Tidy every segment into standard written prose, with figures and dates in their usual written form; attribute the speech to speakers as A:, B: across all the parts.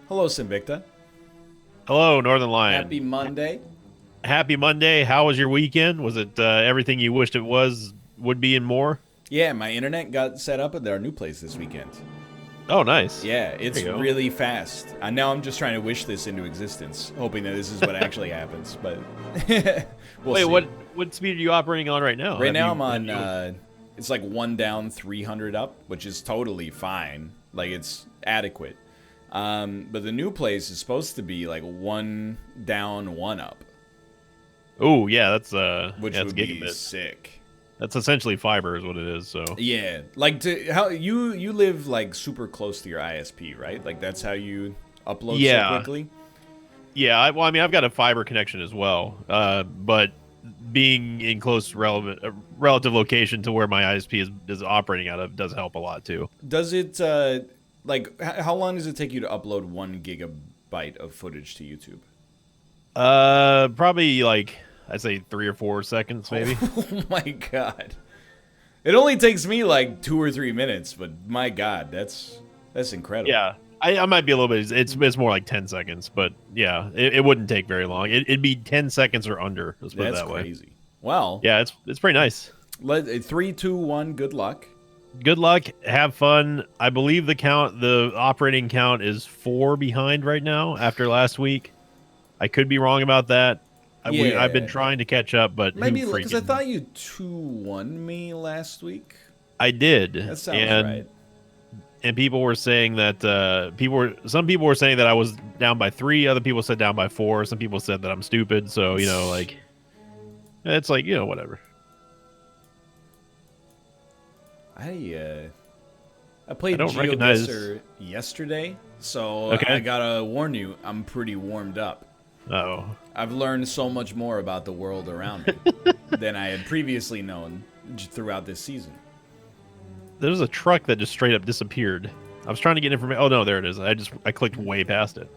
A: Hello, Sinvicta.
B: Hello, Northernlion.
A: Happy Monday.
B: Happy Monday. How was your weekend? Was it everything you wished it would be, and more?
A: Yeah, my internet got set up at our new place this weekend.
B: Oh, nice.
A: Yeah,
B: There
A: it's
B: you go.
A: really fast. Now I'm just trying to wish this into existence, hoping that this is what actually happens. But we'll
B: Wait,
A: see.
B: what speed are you operating on right now?
A: Right now I'm
B: Have
A: on.
B: you-
A: It's like one down, 300 up, which is totally fine. Like it's adequate. But the new place is supposed to be like one down, one up,
B: Oh, yeah, that's
A: which
B: yeah, that's
A: would be
B: gigabit.
A: sick.
B: That's essentially fiber, is what it is. So
A: Yeah, like to how you live like super close to your ISP, right? Like that's how you upload so
B: yeah,
A: quickly.
B: yeah. Well, I mean, I've got a fiber connection as well, but being in close relative location to where my ISP is operating out of does help a lot too.
A: Does it like how long does it take you to upload 1 gigabyte of footage to YouTube?
B: Probably like I'd say 3 or 4 seconds, maybe.
A: Oh my god. It only takes me like 2 or 3 minutes, but my god, that's incredible.
B: Yeah, I might be a little bit. It's more like 10 seconds, but yeah, it wouldn't take very long. It'd be 10 seconds or under. Let's put it
A: That's
B: that way.
A: crazy. Well,
B: Yeah, it's pretty nice.
A: let 3, 2, 1. Good luck.
B: Good luck. Have fun. I believe the operating count is 4 behind right now after last week. I could be wrong about that.
A: Yeah.
B: I've been trying to catch up, but
A: Maybe
B: who
A: because I
B: freaking?
A: thought you 2-1 me last week.
B: I did.
A: That sounds
B: and
A: right.
B: and people were saying that some people were saying that I was down by 3. Other people said down by 4. Some people said that I'm stupid. So like it's like whatever.
A: I played
B: I don't recognize-
A: Geoguessr yesterday, so
B: Okay.
A: I gotta warn you, I'm pretty warmed up.
B: Oh,
A: I've learned so much more about the world around me than I had previously known throughout this season.
B: there's a truck that just straight up disappeared. I was trying to get information. Oh no, there it is. I clicked way past it.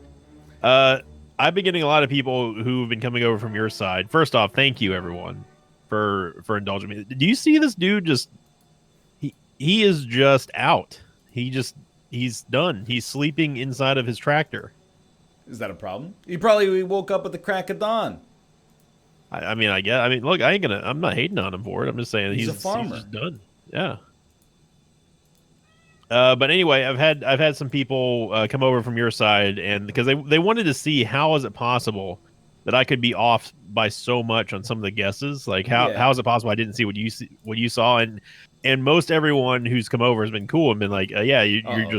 B: I've been getting a lot of people who've been coming over from your side. First off, thank you everyone for indulging me. Do you see this dude just he is just out. He's done. He's sleeping inside of his tractor.
A: Is that a problem? He probably woke up at the crack of dawn.
B: I mean, I guess. I mean, look, I'm not hating on him for it. I'm just saying
A: He's a
B: he's
A: farmer.
B: just done. Yeah. But anyway, I've had some people come over from your side, and because they wanted to see how is it possible that I could be off by so much on some of the guesses. Like
A: Yeah.
B: how is it possible I didn't see what you saw, and most everyone who's come over has been cool and been like, yeah, you're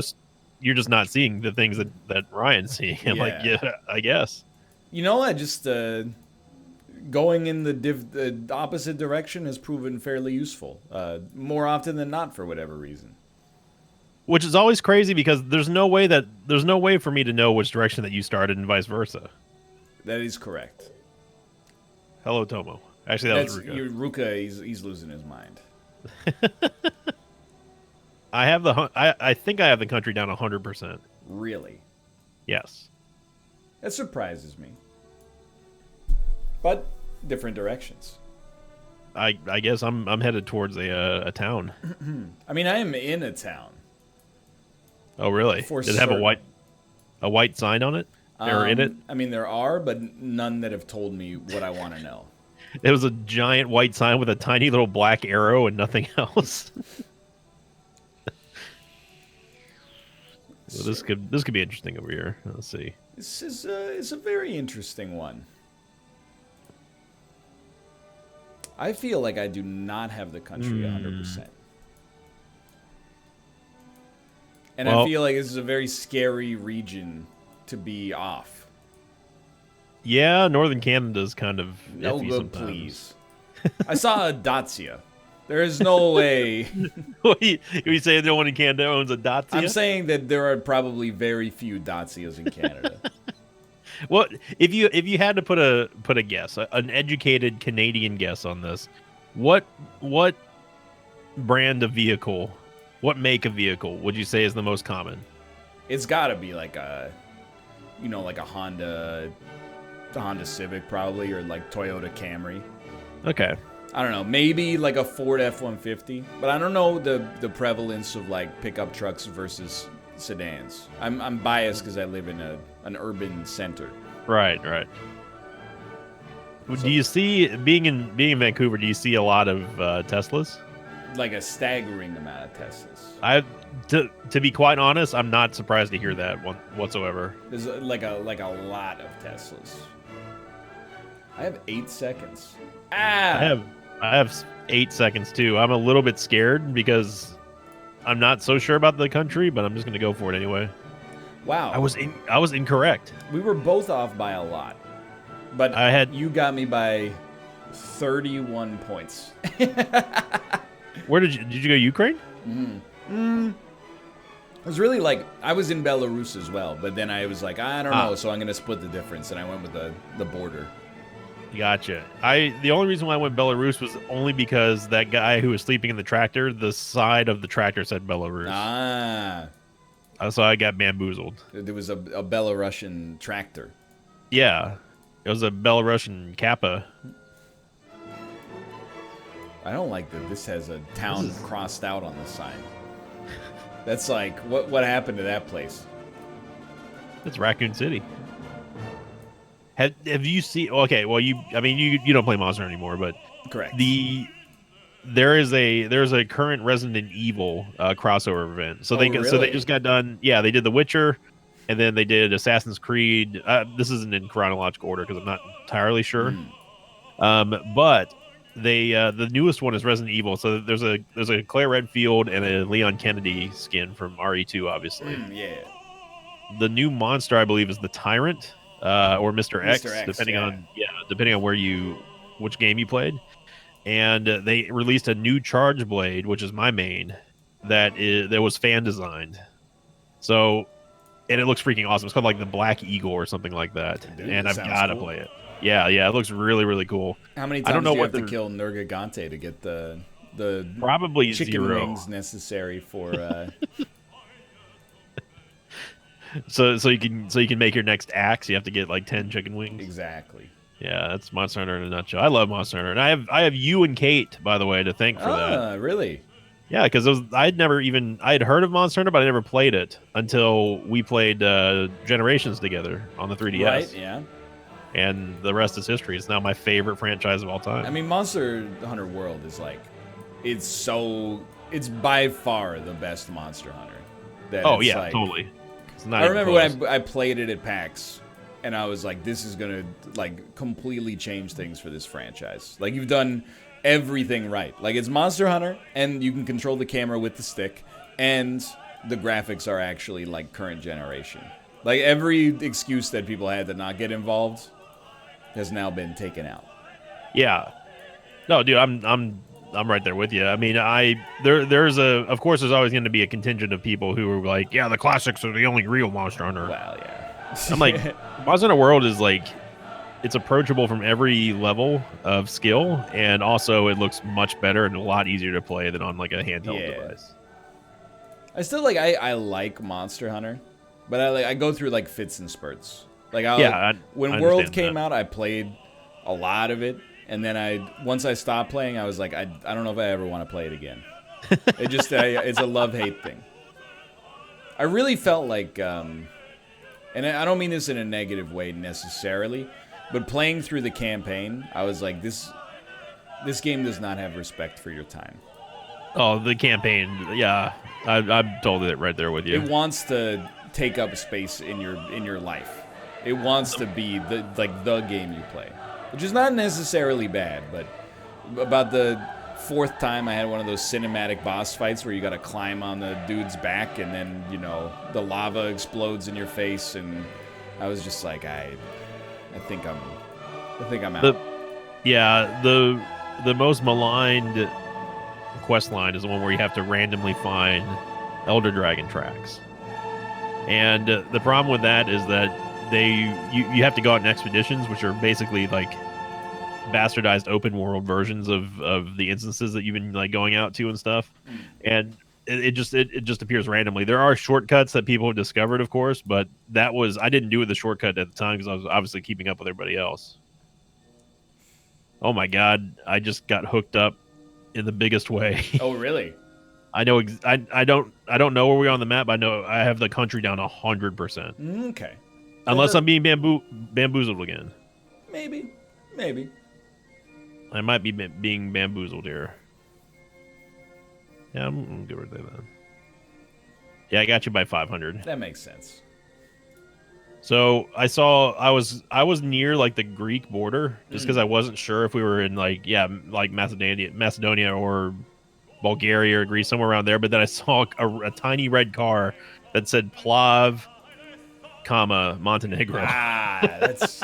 B: just not seeing the things that Ryan's seeing. I'm like,
A: Yeah.
B: yeah, I guess.
A: I just going in the opposite direction has proven fairly useful. More often than not, for whatever reason.
B: Which is always crazy because there's no way for me to know which direction that you started and vice versa.
A: That is correct.
B: Hello, Tomo. Actually, that was Ruka.
A: Ruka. He's losing his mind.
B: I think I have the country down 100%.
A: Really,
B: Yes.
A: that surprises me. But different directions.
B: I guess I'm headed towards a town.
A: I mean, I am in a town.
B: Oh, really?
A: For
B: Did it have a
A: certain.
B: white sign on it or in it?
A: I mean, there are, but none that have told me what I want to know.
B: It was a giant white sign with a tiny little black arrow and nothing else. So this could be interesting over here. Let's see.
A: This is a very interesting one. I feel like I do not have the country 100%. And I
B: Well-
A: feel like this is a very scary region to be off.
B: Yeah, Northern Canada's kind of
A: No
B: iffy
A: good,
B: sometimes.
A: please. I saw a Dacia. There is no way.
B: you say no one in Canada owns a Dacia?
A: I'm saying that there are probably very few Dacias in Canada.
B: Well, if you had to put a guess, an educated Canadian guess on this, what brand of vehicle, what make of vehicle would you say is the most common?
A: It's got to be like a Honda Civic probably, or like Toyota Camry.
B: Okay.
A: I don't know, maybe like a Ford F-150, but I don't know the prevalence of like pickup trucks versus sedans. I'm biased because I live in an urban center.
B: Right.
A: So,
B: Do you see being in Vancouver? Do you see a lot of Teslas?
A: like a staggering amount of Teslas.
B: To be quite honest, I'm not surprised to hear that whatsoever.
A: There's like a lot of Teslas. I have 8 seconds.
B: I have 8 seconds too. I'm a little bit scared because I'm not so sure about the country, but I'm just gonna go for it anyway.
A: Wow.
B: I was incorrect.
A: We were both off by a lot, but you got me by 31 points.
B: Where did you go? Ukraine?
A: It was really like I was in Belarus as well, but then I was like, I don't know, so I'm gonna split the difference, and I went with the border.
B: Gotcha. The only reason why I went Belarus was only because that guy who was sleeping in the tractor, the side of the tractor said Belarus. So I got bamboozled.
A: There was a Belarusian tractor.
B: Yeah, it was a Belarusian Kappa.
A: I don't like that this has a town crossed out on the sign. That's like, what happened to that place?
B: It's Raccoon City. Have you seen? Okay, well you don't play Monster anymore, but
A: correct.
B: There's a current Resident Evil crossover event. So they just got done. Yeah, they did The Witcher, and then they did Assassin's Creed. This isn't in chronological order because I'm not entirely sure. But the newest one is Resident Evil. So there's a Claire Redfield and a Leon Kennedy skin from RE2, obviously.
A: Yeah.
B: The new monster, I believe, is the Tyrant or Mr. X, depending on which game you played. And they released a new Charge Blade, which is my main, that was fan designed. So, and it looks freaking awesome. It's called like the Black Eagle or something like that.
A: Dude,
B: and I've got to play it. Yeah, it looks really, really cool.
A: How many times do you have to kill Nergigante to get the
B: probably
A: chicken
B: 0
A: wings necessary for?
B: So you can make your next axe. You have to get like 10 chicken wings.
A: Exactly.
B: Yeah, that's Monster Hunter in a nutshell. I love Monster Hunter, and I have you and Kate, by the way, to thank for that.
A: Really?
B: Yeah, because I had heard of Monster Hunter, but I never played it until we played Generations together on the 3DS.
A: Right. Yeah.
B: And the rest is history. It's now my favorite franchise of all time.
A: I mean, Monster Hunter World is like, it's by far the best Monster Hunter.
B: Totally.
A: I remember when I played it at PAX, and I was like, this is gonna like completely change things for this franchise. Like, you've done everything right. Like, it's Monster Hunter, and you can control the camera with the stick, and the graphics are actually like current generation. Like, every excuse that people had to not get involved has now been taken out.
B: Yeah. No, dude, I'm right there with you. I mean, of course there's always going to be a contingent of people who are like, yeah, the classics are the only real Monster Hunter.
A: Well, yeah.
B: I'm like, Monster Hunter World is like, it's approachable from every level of skill, and also it looks much better and a lot easier to play than on like a handheld device.
A: I still I like Monster Hunter, but I go through like fits and spurts. Like, when World came out, I played a lot of it. And then once I stopped playing, I was like, I don't know if I ever want to play it again. It's a love-hate thing. I really felt like, and I don't mean this in a negative way necessarily, but playing through the campaign, I was like, this game does not have respect for your time.
B: Oh, the campaign, yeah, I'm totally right there with you.
A: It wants to take up space in your life. It wants to be the game you play. Which is not necessarily bad, but about the 4th time I had one of those cinematic boss fights where you got to climb on the dude's back and then, the lava explodes in your face, and I was just like, I think I'm out.
B: The most maligned quest line is the one where you have to randomly find Elder Dragon tracks. And the problem with that is that you have to go out in expeditions, which are basically like bastardized open world versions of the instances that you've been like going out to and stuff. And it just appears randomly. There are shortcuts that people have discovered, of course, but I didn't do the shortcut at the time because I was obviously keeping up with everybody else. Oh my god, I just got hooked up in the biggest way.
A: Oh, really?
B: I know. I don't know where we are on the map. But I know I have the country down 100%.
A: Okay.
B: Unless I'm being bamboozled again.
A: Maybe.
B: I might be being bamboozled here. Yeah, I'm good with that then. Yeah, I got you by 500.
A: That makes sense.
B: So I was near like the Greek border just because I wasn't sure if we were in like Macedonia or Bulgaria or Greece, somewhere around there. But then I saw a tiny red car that said Plav, Montenegro.
A: That's.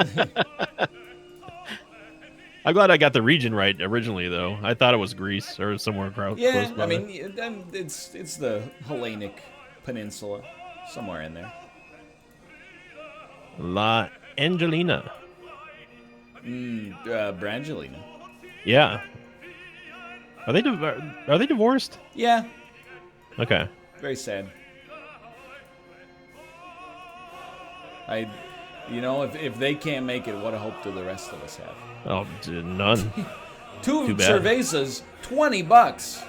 B: I'm glad I got the region right originally, though. I thought it was Greece or somewhere close by.
A: I mean, it's the Hellenic Peninsula, somewhere in there.
B: La Angelina.
A: Brangelina.
B: Yeah. Are they divorced?
A: Yeah.
B: Okay.
A: Very sad. If they can't make it, what a hope do the rest of us have?
B: Oh, none.
A: Two cervezas, $20.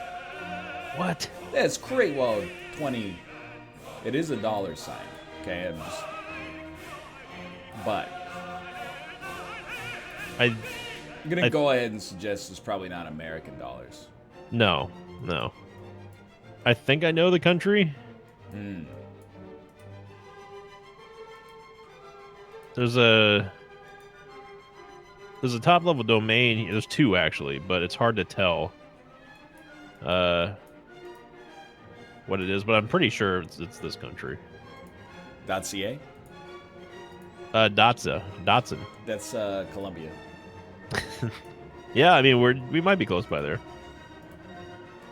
B: What?
A: That's great. Well, 20. It is a dollar sign. Okay, but I'm gonna go ahead and suggest it's probably not American dollars.
B: No. I think I know the country. There's a top level domain. There's two actually, but it's hard to tell what it is. But I'm pretty sure it's this country.
A: .ca.
B: Datsun.
A: That's Colombia.
B: Yeah, I mean we might be close by there.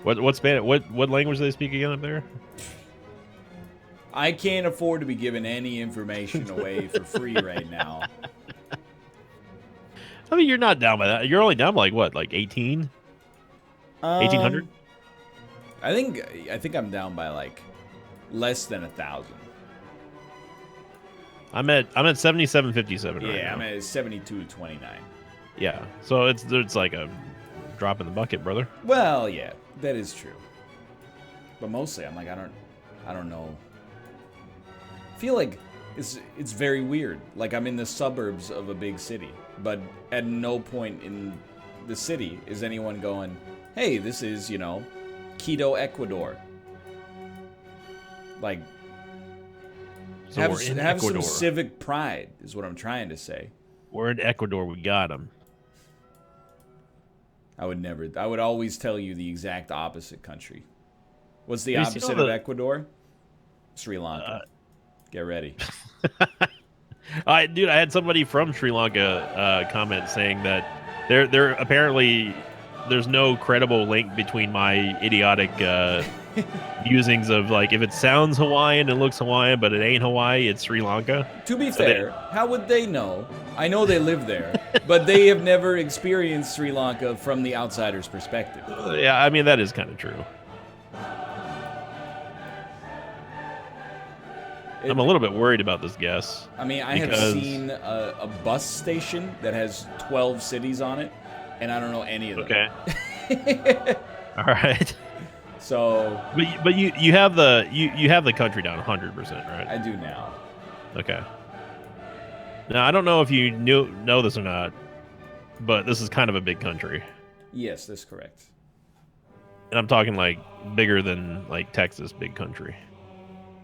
B: What Spanish? What language do they speak again up there?
A: I can't afford to be giving any information away for free right now.
B: I mean, you're not down by that. You're only down by like what, like 18? 1800?
A: I think I'm down by like less than 1,000.
B: I'm at 7757 right now.
A: Yeah, I'm at 7229.
B: Yeah, so it's like a drop in the bucket, brother.
A: Well, yeah, that is true. But mostly, I'm like, I don't know. I feel like it's very weird. Like I'm in the suburbs of a big city, but at no point in the city is anyone going, "Hey, this is Quito, Ecuador." Like,
B: so
A: have some civic pride is what I'm trying to say.
B: We're in Ecuador. We got them.
A: I would always tell you the exact opposite country. What's the opposite of Ecuador? Sri Lanka. Get ready.
B: I had somebody from Sri Lanka comment saying that there apparently there's no credible link between my idiotic musings of like if it sounds Hawaiian and looks Hawaiian but it ain't Hawaii, it's Sri Lanka.
A: To be fair, how would they know? I know they live there, but they have never experienced Sri Lanka from the outsider's perspective.
B: Yeah, I mean that is kind of true. I'm a little bit worried about this guess.
A: I mean, I have seen a bus station that has 12 cities on it, and I don't know any of them.
B: Okay. All right.
A: So.
B: But you have the country down 100%, right?
A: I do now.
B: Okay. Now I don't know if you know this or not, but this is kind of a big country.
A: Yes, that's correct.
B: And I'm talking like bigger than like Texas, big country.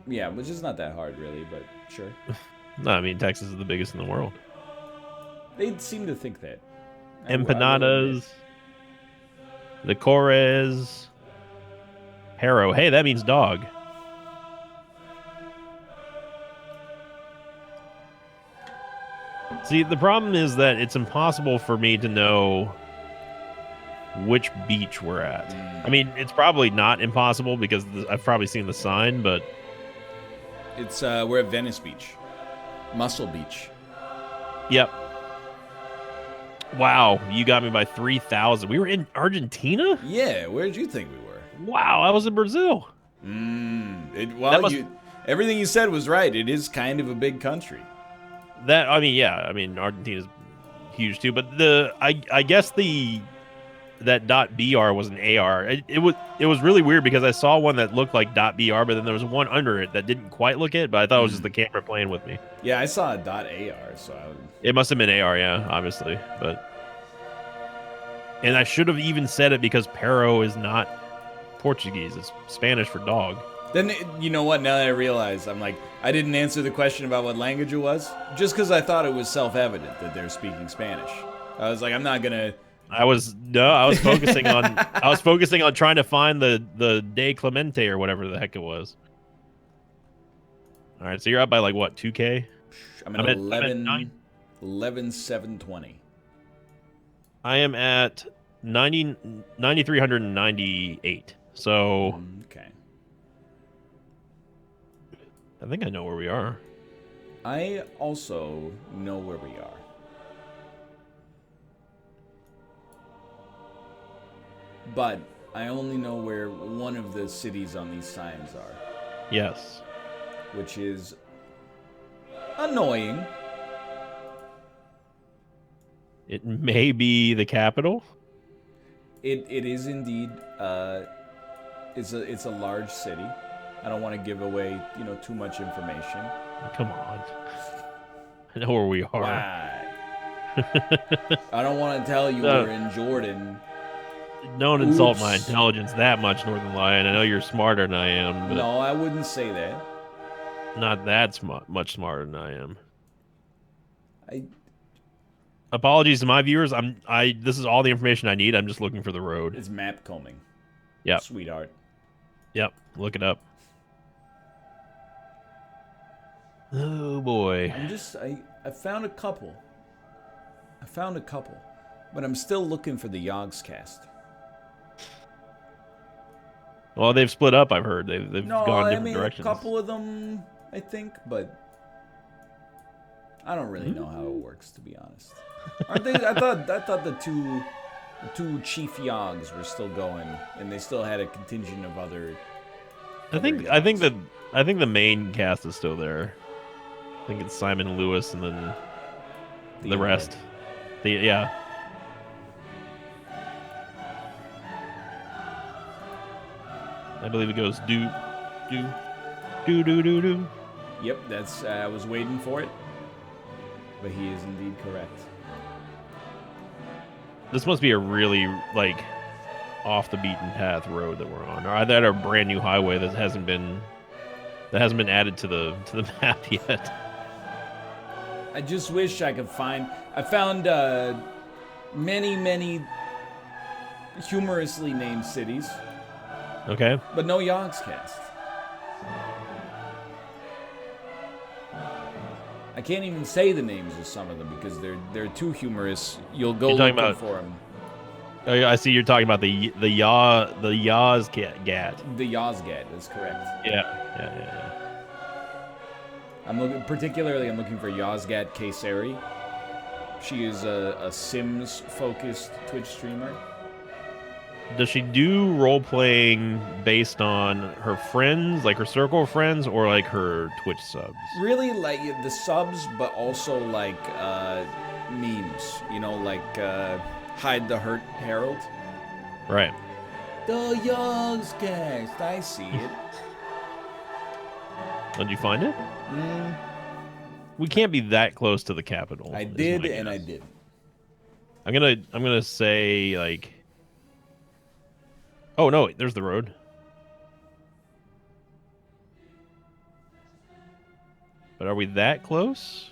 A: Yeah, which is not that hard, really, but sure.
B: No, I mean, Texas is the biggest in the world.
A: They seem to think that.
B: Empanadas, licores, Haro. Hey, that means dog. See, the problem is that it's impossible for me to know which beach we're at. I mean, it's probably not impossible because I've probably seen the sign, but...
A: It's we're at Venice Beach, Muscle Beach.
B: Yep. Wow, you got me by 3,000. We were in Argentina?
A: Yeah, where did you think we were?
B: Wow, I was in Brazil.
A: Everything you said was right. It is kind of a big country.
B: Argentina's huge too. But I guess the that .br was an AR. It was really weird because I saw one that looked like .br, but then there was one under it that didn't quite look it. But I thought it was just the camera playing with me.
A: Yeah, I saw a .ar, so
B: it must have been AR, yeah, obviously. And I should have even said it because Perro is not Portuguese; it's Spanish for dog.
A: Then, you know what, now that I realize, I'm like, I didn't answer the question about what language it was, just because I thought it was self-evident that they're speaking Spanish. I was like, I'm not gonna...
B: I was focusing on trying to find the De Clemente or whatever the heck it was. All right, so you're up by like what, 2K?
A: I'm at 11,720.
B: I am at 9,398. So
A: okay.
B: I think I know where we are.
A: I also know where we are. But I only know where one of the cities on these signs are.
B: Yes.
A: Which is annoying.
B: It may be the capital.
A: It is indeed. It's a large city. I don't want to give away, too much information.
B: Come on. I know where we are.
A: Why? I don't want to tell you we're in Jordan.
B: Don't insult my intelligence that much, Northernlion. I know you're smarter than I am. But
A: no, I wouldn't say that.
B: Not that much smarter than I am. Apologies to my viewers. This is all the information I need. I'm just looking for the road.
A: It's map combing.
B: Yep.
A: Sweetheart.
B: Yep. Look it up. Oh boy.
A: I found a couple. But I'm still looking for the Yogscast.
B: Well, they've split up, I've heard. They've gone different directions.
A: A couple of them, I think, but I don't really know how it works, to be honest. Aren't they? I thought the two chief Yogs were still going, and they still had a contingent of other.
B: I think the main cast is still there. I think it's Simon Lewis and then the rest. Yeah. I believe it goes do.
A: Yep, that's. I was waiting for it, but he is indeed correct.
B: This must be a really off the beaten path road that we're on, or that a brand new highway that hasn't been added to the map yet.
A: I just wish I could find. I found many humorously named cities.
B: Okay.
A: But no Yogscast. I can't even say the names of some of them because they're too humorous. You'll go looking for them.
B: Oh, yeah, I see you're talking about the Yozgat.
A: The Yozgat is correct.
B: Yeah.
A: I'm looking for Yozgat Kayseri. She is a Sims-focused Twitch streamer.
B: Does she do role-playing based on her friends, like her circle of friends, or like her Twitch subs?
A: Really, like the subs, but also like memes. Hide the Hurt Herald.
B: Right.
A: The Yogscast. I see it.
B: Did you find it? We can't be that close to the capital.
A: I did, and I didn't.
B: I'm gonna say like. Oh no! There's the road. But are we that close?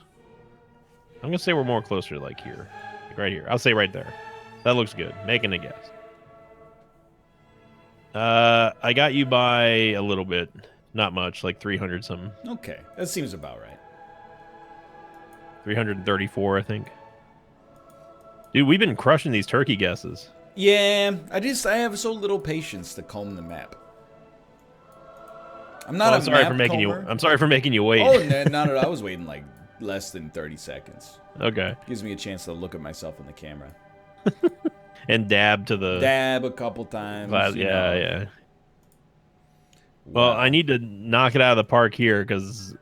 B: I'm gonna say we're more closer, like here, like right here. I'll say right there. That looks good. Making a guess. I got you by a little bit, not much, like 300 something.
A: Okay, that seems about right.
B: 334, I think. Dude, we've been crushing these turkey guesses.
A: Yeah, I have so little patience to comb the map. I'm not.
B: I'm sorry for making you. I'm sorry for making you wait.
A: Oh, not at all. I was waiting like less than 30 seconds.
B: Okay.
A: Gives me a chance to look at myself in the camera.
B: And dab
A: a couple times.
B: Yeah. Well, I need to knock it out of the park here because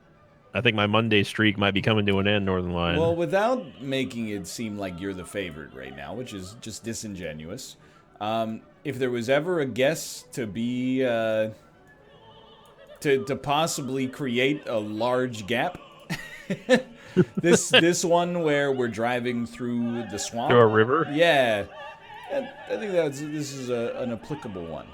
B: I think my Monday streak might be coming to an end, Northernlion.
A: Well, without making it seem like you're the favorite right now, which is just disingenuous, If there was ever a guess to be to possibly create a large gap, this one where we're driving through the swamp,
B: through a river.
A: Yeah, I think this is an applicable one.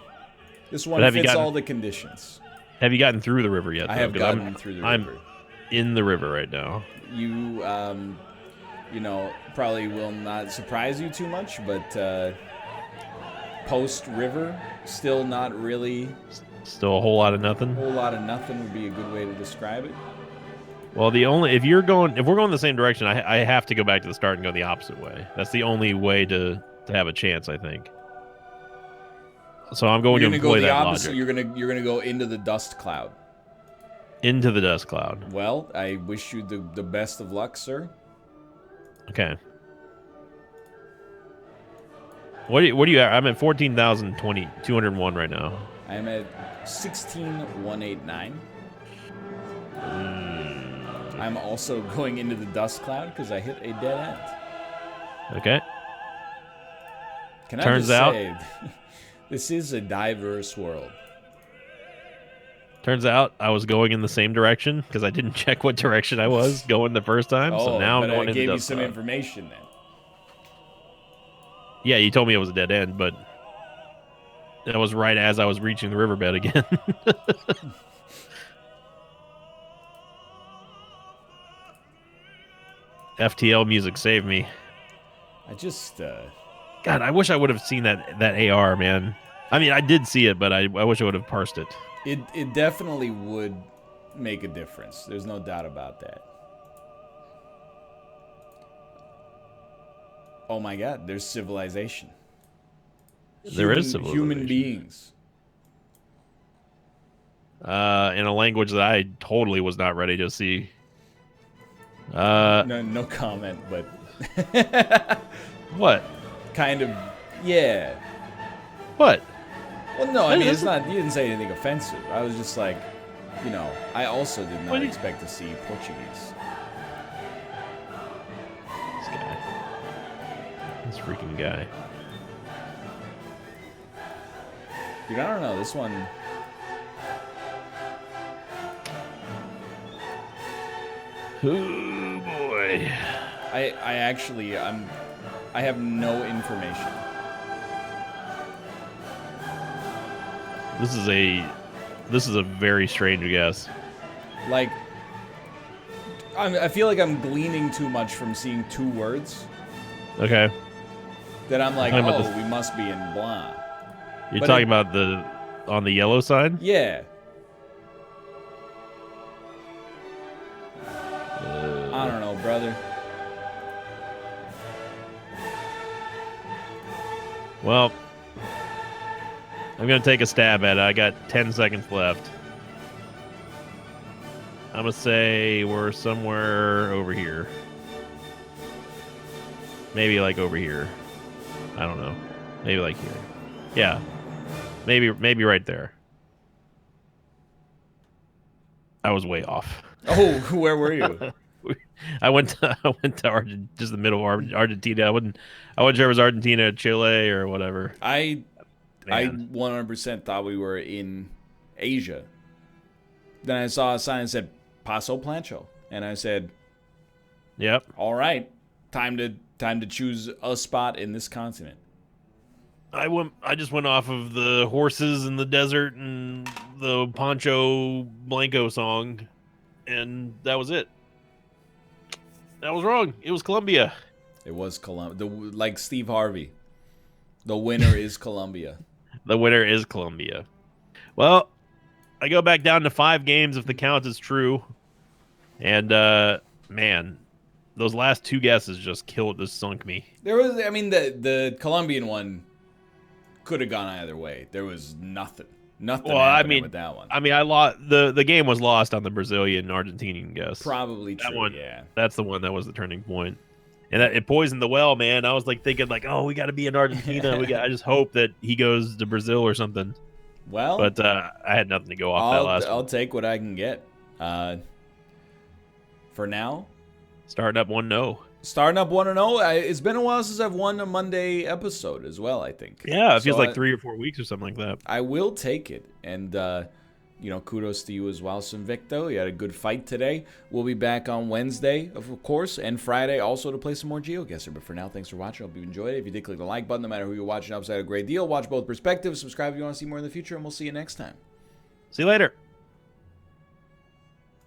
A: This one fits all the conditions.
B: Have you gotten through the river yet?
A: I have gotten through the river.
B: I'm in the river right now.
A: You probably will not surprise you too much, but post river, still not really.
B: Still a whole lot of nothing.
A: A whole lot of nothing would be a good way to describe it.
B: Well, if we're going the same direction, I have to go back to the start and go the opposite way. That's the only way to have a chance, I think. So I'm going to employ that logic.
A: You're gonna go into the dust cloud.
B: Into the dust cloud.
A: Well, I wish you the best of luck, sir.
B: Okay. What do you? I'm at 14,201 right now.
A: I'm at 16,189. I'm also going into the dust cloud because I hit a dead end.
B: Okay.
A: Can I just say, this is a diverse world.
B: Turns out I was going in the same direction because I didn't check what direction I was going the first time. So now I'm going in the dust cloud. I gave you
A: some information then.
B: Yeah, you told me it was a dead end, but that was right as I was reaching the riverbed again. FTL music saved me.
A: I just...
B: God, I wish I would have seen that AR, man. I mean, I did see it, but I wish I would have parsed it.
A: It definitely would make a difference. There's no doubt about that. Oh my God, there's civilization.
B: There is civilization.
A: Human beings.
B: In a language that I totally was not ready to see.
A: No comment, but...
B: What?
A: Kind of, yeah.
B: What?
A: Well, no, I mean, it's not, you didn't say anything offensive. I was just like, I also did not expect to see Portuguese.
B: This guy. This freaking guy.
A: Dude, I don't know, this one...
B: Oh, boy.
A: I have no information.
B: This is a very strange guess.
A: Like, I feel like I'm gleaning too much from seeing two words.
B: Okay.
A: That I'm like, we must be in blah.
B: You're talking about on the yellow side?
A: Yeah. I don't know, brother.
B: Well, I'm going to take a stab at it. I got 10 seconds left. I'm going to say we're somewhere over here. Maybe like over here. I don't know. Maybe like here. Yeah. Maybe right there. I was way off.
A: Oh, where were you?
B: I went to just the middle of Argentina. I wasn't sure it was Argentina, Chile, or whatever.
A: I 100% thought we were in Asia. Then I saw a sign that said Paso Plancho, and I said,
B: "Yep,
A: all right, time to choose a spot in this continent."
B: I just went off of the horses in the desert and the Pancho Blanco song, and that was it. That was wrong. It was Colombia.
A: It was Colombia. Like Steve Harvey. The winner is Colombia.
B: The winner is Colombia. Well, I go back down to 5 games if the count is true. And, man, those last 2 guesses just sunk me.
A: There was, I mean, the Colombian one could have gone either way. There was nothing happening with that one.
B: I mean, I lost the game was lost on the Brazilian Argentinian guess.
A: Probably
B: that
A: true.
B: One,
A: yeah,
B: that's the one that was the turning point, and it poisoned the well, man. I was like thinking, like, oh, we got to be in Argentina. I just hope that he goes to Brazil or something.
A: Well,
B: but I had nothing to go off that last.
A: I'll take what I can get. For now,
B: starting up 1-0.
A: Starting up 1-0. It's been a while since I've won a Monday episode as well, I think.
B: Yeah, it feels like 3 or 4 weeks or something like that.
A: I will take it. And, kudos to you as well, Sinvicta. You had a good fight today. We'll be back on Wednesday, of course, and Friday also to play some more Geoguessr. But for now, thanks for watching. I hope you enjoyed it. If you did, click the like button. No matter who you're watching, upside a great deal. Watch both perspectives. Subscribe if you want to see more in the future, and we'll see you next time.
B: See you later.